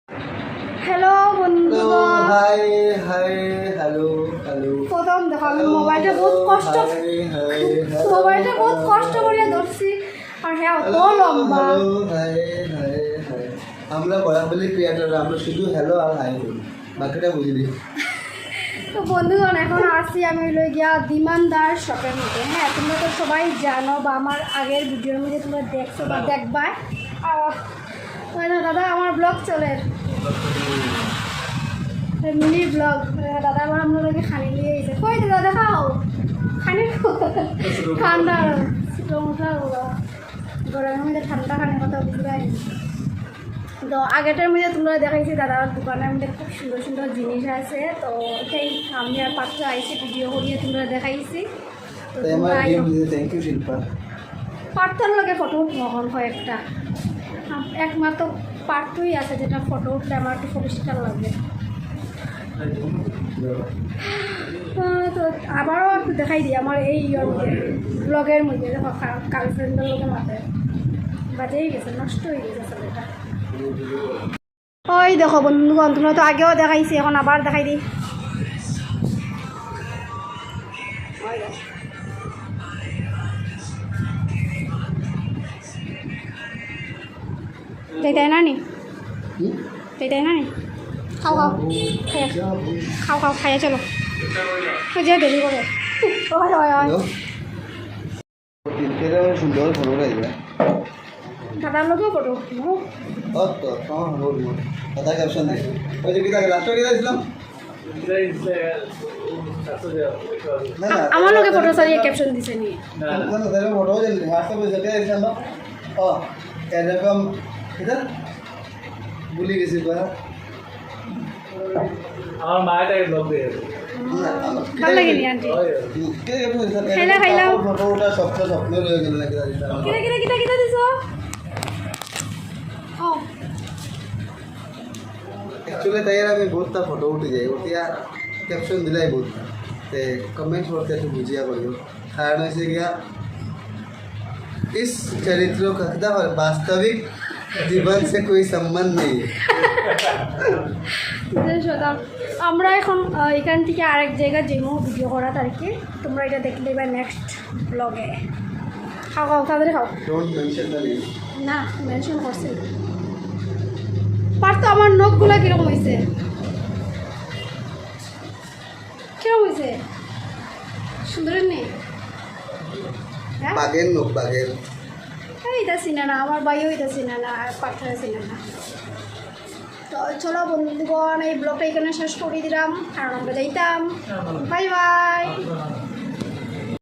Hello বন্ধুগণ, high hi hello hello. প্রথম দেখো আমি মোবাইলটা বহুত কষ্ট করে ধরছি আর হ্যাঁ অত লম্বা। আমরা বরাবরই ক্রিয়েটর, আমরা শুধু হ্যালো আর হাই বলি, বাকিটা বুঝি দিই। তো বন্ধুগণ এখন আসি আমি লই গিয়া দিমানদার শপের মধ্যে। হ্যাঁ তোমরা তো সবাই জানো বা আমার আগের ভিডিওর মধ্যে তোমরা দেখছো বা দেখবা। দাদা আমার ব্লগ চলে, মিনি ব্লগ। দাদা আমার আপনাদেরকে খানি নিয়ে এসে কই দাদা দেখাও খানি ঠান্ডা মোটা গরমের মধ্যে ঠান্ডা খানির কথা বুঝবাই। তো আগেটার মধ্যে তোমরা দেখাইছি দাদার দোকানের মধ্যে খুব সুন্দর সুন্দর জিনিস আছে। তো সেই আমি আর পাত্র আইসি ভিডিও করিয়ে তোমরা দেখাইছি। তো থ্যাংক ইউ শিল্পা। পার্থর লগে ফটো উঠমোহন হয় একটা, একমাত্র পার্থই আছে যেটা ফটো উঠলে আমার একটু পরিষ্কার লাগবে। তো আবারও একটু দেখাই দিই আমার এই ইয়ের মধ্যে ব্লগের মধ্যে দেখো গার্লফ্রেন্ডের লোকে মাথায় বাজেই গেছে, নষ্ট হয়ে গেছে ছেলেটা। ওই দেখো বন্ধুগণ, তোমরা তো আগেও দেখাইছি, এখন আবার দেখাই দিই। তাই না নি তাই না নি খাও খাও খাও খাও খাইয়া চলো যে দেরি করে। সুন্দর ফটো লাগবে। দাদার লোকেও ফটো কথা ক্যাপশন দিয়েছি ওই যে কিতা লাস্ট কিতা দিছিলাম আমার লোকে ফটো সারিয়ে ক্যাপশন দিছে নি ফটো হোয়াটসঅ্যাপে যেটা দিছিলাম ও এরকম কিতা ভুলে গেছি আমার মায়ের ব্লগ দিয়ে ভাল লাগেনি আন্টি খাইলা খাইলা ফটোটা স্বপ্ন রয়ে গেল নাকি কিটা কিটা কিটা কিটা দিছো ও एक्चुअली तैयार আমি বহুতটা ফটো উঠে যাই উঠিয়া ক্যাপশন দিলাই বহুত ते कमेंट करते तो बुझिया बोलो कारण ऐसे क्या इस चरित्र का वास्तविक জীবন से कोई संबंध नहीं है। আমরা এখন এখান থেকে আরেক জায়গায় যাবো ভিডিও করা তারিখে, তোমরা এটা দেখলে বা নেক্সট ব্লগে। খাও খাও তাড়াতাড়ি খাও। Don't mention the name. না মেনশন করছি পারতো। আমার নখগুলা কিরকম হয়েছে, কিরকম হয়েছে? সুন্দর নেই বাগের লোক বাগের এটা চিনে না, আমার ভাইও এটা চিনে না, আর পার্থরে চিনে না। তো চলো বন্ধুগণ, এই ব্লগটা এখানে শেষ করে দিলাম, কারণ আমরা যাইতাম। Bye bye.